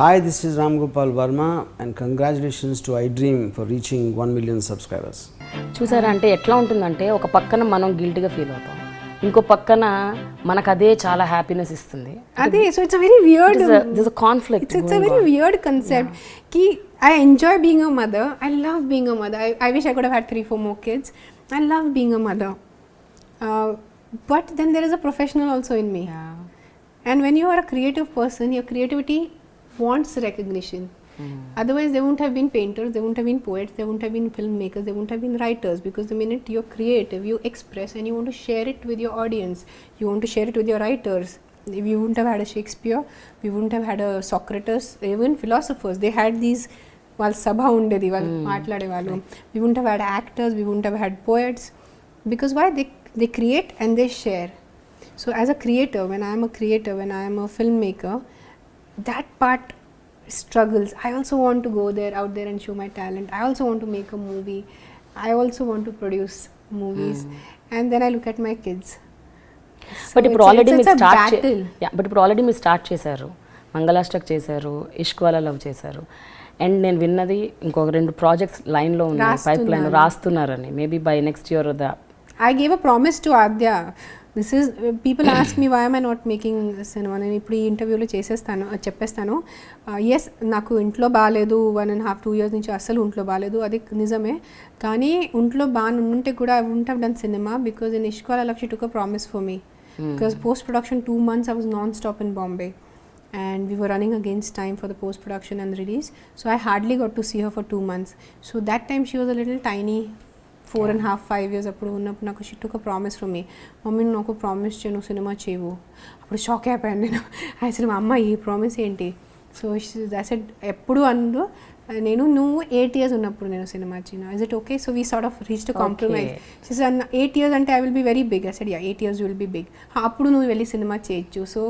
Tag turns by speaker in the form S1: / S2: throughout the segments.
S1: Hi, this is Ram Gopal Verma and congratulations to iDream for reaching 1 million subscribers.
S2: చూసారా అంటే ఎట్లా ఉంటుందంటే ఒక పక్కన మనం గిల్ట్గా ఫీల్ అవుతాం, ఇంకో పక్కన మనకు అదే చాలా హ్యాపీనెస్ ఇస్తుంది.
S3: అదే so it's a very weird
S2: this a conflict.
S3: It's a very weird concept కి I enjoy being a mother. I love being a mother. I wish I could have had 3-4 more kids. I love being a mother. But then there is a professional also in me. And when you are a creative person, your creativity wants recognition. Otherwise there won't have been painters, there won't have been poets, there won't have been filmmakers, there won't have been writers, because the minute you're creative, you express and you want to share it with your audience, you want to share it with your writers. We wouldn't have had a Shakespeare, we wouldn't have had a Socrates, even philosophers. They had these వాళ్ళ సభ ఉండేది, వాళ్ళు మాట్లాడేవాళ్ళు. We wouldn't have had actors, we wouldn't have had poets, because why? They create and they share. So as a creator, when I am a creator, when I am a filmmaker, that part struggles. I also want to go there, out there and show my talent. I also want to make a movie. I also want to produce movies. And then I look at my kids.
S2: But ఇప్పుడు already మీరు start చేశారు, మంగళాష్టక్ చేశారు, ఇష్క్ వాలా love చేశారు, and నేను విన్నది ఇంకొక 2 projects లైన్లో ఉన్నాయి, పైప్ లైన్ రాస్తున్నారని. Maybe by next year
S3: I gave a promise to Adya. This is, people ask me why am I not making cinema. నేను ఇప్పుడు ఈ ఇంటర్వ్యూలో చెప్పేస్తాను. ఎస్, నాకు ఇంట్లో బాగాలేదు, 1.5-2 years నుంచి అస్సలు ఇంట్లో బాగాలేదు, అది నిజమే. కానీ ఇంట్లో బాగా ఉంటే కూడా I wouldn't have done cinema, because in Ishq Wala Love she took a promise for me. Because post production 2 months I was non-stop in Bombay, and we were running against time for the post production and release, so I hardly got to see her for 2 months. So that time she was a little tiny, 4.5-5 years అప్పుడు ఉన్నప్పుడు నాకు she took a promise from me. Mummy నువ్వు నాకు promise చేయను, cinema చేయవు. అప్పుడు shock అయిపోయాను నేను. అసలు మా అమ్మ ఈ ప్రామిస్ ఏంటి? సో దట్ ఎప్పుడు అందు నేను నువ్వు 8 years ఉన్నప్పుడు నేను సినిమా చేయను, is it okay? So we sort of reach to compromise. She said 8 years అంటే I will be very big. I said ya 8 years will be big. అప్పుడు నువ్వు వెళ్ళి సినిమా చేయొచ్చు. సో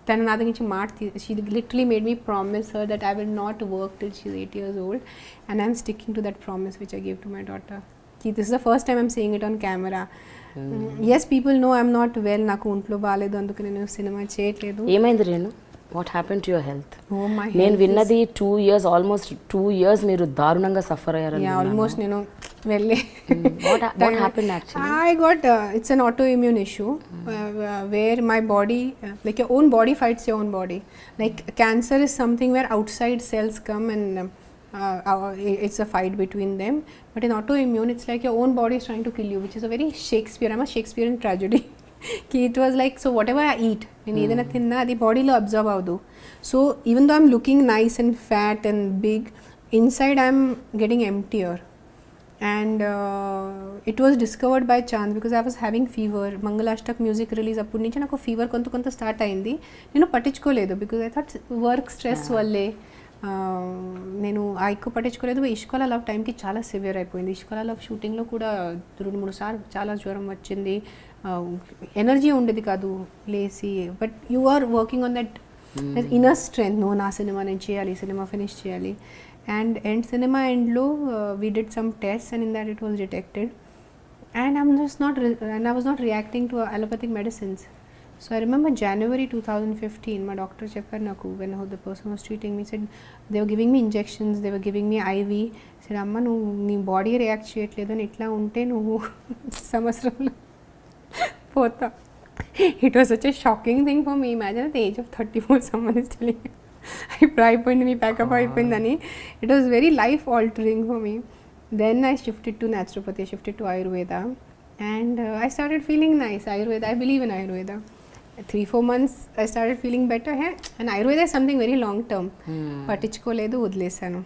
S3: తను నా దగ్గర నుంచి she literally made me promise her that I will not work till she is 8 years old, and I'm sticking to that promise which I gave to my daughter. This is the first time I'm saying it on camera. Yes, people know I'm not well. నాకు ఒంట్లో బాగాలేదు, అందుకు నేను cinema చేయట్లేదు.
S2: ఏమైంది Renu? What happened to your health?
S3: నేను
S2: విన్నది 2 years, almost 2 years మీరు దారుణంగా సఫర్ అయ్యారు.
S3: ఆల్మోస్ట్ నేను వెళ్ళి
S2: what happened actually?
S3: I got it's an autoimmune issue where my body, like your own body fights your own body. Like cancer is something where outside cells come and it's a fight between them, but in autoimmune it's like your own body is trying to kill you, which is a very I'm a Shakespearean tragedy. It was like, so whatever I eat, నేను ఏదైనా తిన్నా అది బాడీలో observe అవ్వదు. So even though I'm looking nice and fat and big, inside I'm getting emptier. And it was discovered by chance, because I was having fever. Mangalashtak music release అప్పటి నుంచి నాకు fever కొంత స్టార్ట్ అయింది. నేను పట్టించుకోలేదు, because I thought work stress వల్లే నేను ఎక్కువ పట్టించుకోలేదు. ఇష్క్ వాలా లవ్ టైంకి చాలా సివియర్ అయిపోయింది. ఇష్క్ వాలా లవ్ షూటింగ్లో కూడా 2-3 సార్లు చాలా జ్వరం వచ్చింది, ఎనర్జీ ఉండేది కాదు లేసి. But you are working on that inner strength. నువ్వు నా సినిమా నేను చేయాలి, సినిమా ఫినిష్ చేయాలి. అండ్ సినిమా ఎండ్లో we did some test, and in that it was detected, and I was not reacting to allopathic medicines. So I remember January 2015, my doctor చెప్పారు నాకు, when the person was treating me, said they were giving me injections, they were giving me IV. said అమ్మ నువ్వు నీ body react చేయట్లేదు అని ఇట్లా ఉంటే నువ్వు సంవత్సరంలో పోతా. It was such a shocking thing for me. Imagine at the age of 34 someone is telling me ఇప్పుడు అయిపోయింది మీ ప్యాకప్ అయిపోయిందని. It was very life altering for me. Then I shifted to naturopathy, I shifted to Ayurveda, and I started feeling nice. Ayurveda, I believe in Ayurveda. 3-4 months I started feeling better. And Ayurveda is something very long term. పట్టించుకోలేదు, వదిలేసాను.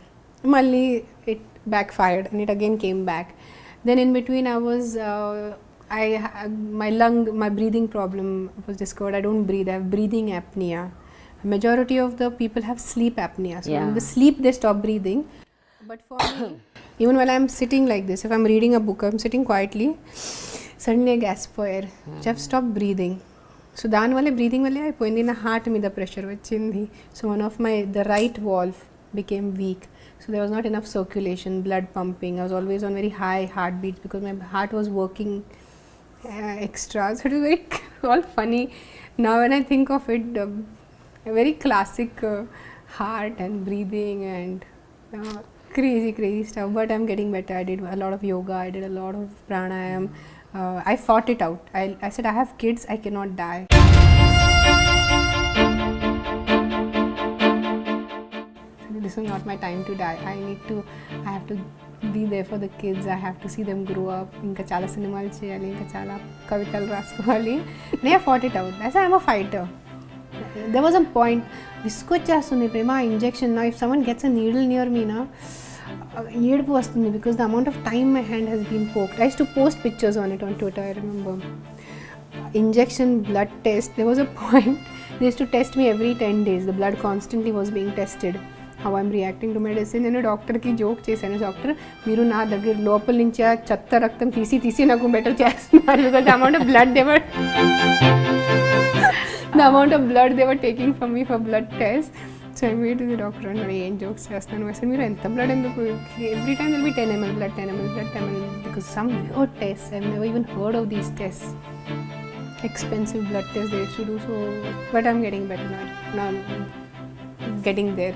S3: మళ్ళీ it backfired and it again came back. Then in between I was my breathing problem was discovered. I don't breathe, I have breathing apnea. Majority of the people have sleep apnea, so in the sleep they stop breathing. But for me, even while I'm sitting like this, if I'm reading a book, I'm sitting quietly, suddenly I gasp for air. I've stopped breathing. So దానివల్ల breathing వల్లే అయిపోయింది. నా heart మీద pressure వచ్చింది. So one of the right valve became week. So there was not enough circulation, blood pumping. I was always on very high heartbeats because my heart was working extra. So it was very all funny. Now when I think of it, a very classic heart and breathing and crazy stuff. But I'm getting better. I did a lot of yoga. I did a lot of pranayam. I fought it out. I said, I have kids. I cannot die. This is not my time to die. I have to be there for the kids. I have to see them grow up. Inka chala cinemalu cheyali, inka chala kavitalu raskovali. And I fought it out. I said, I'm a fighter. There was a point, viscochastuni Prema injection. Now if someone gets a needle near me, na, ఏడుపు వస్తుంది because the amount of time my hand has been poked. I used to post pictures on it on Twitter, I remember. Injection, blood test. There was a point, they used to test me every 10 days. The blood constantly was being tested. How I'm reacting to medicine. నేను డాక్టర్కి joke చేశాను, doctor మీరు నా దగ్గర లోపల నుంచి ఆ చెత్త రక్తం తీసి నాకు బెటర్ చేస్తున్నారు because the amount of blood they were taking from me for blood test. So I went to the doctor and ఏం జోక్స్ చేస్తాను. I said, మీరు ఎంత బ్లడ్ ఎందుకు, every time there will be 10 ml blood, 10 ml blood, 10 ml, because some weird tests, I've never even heard of these tests, expensive blood tests they used to do. So but I'm getting better now I'm getting there.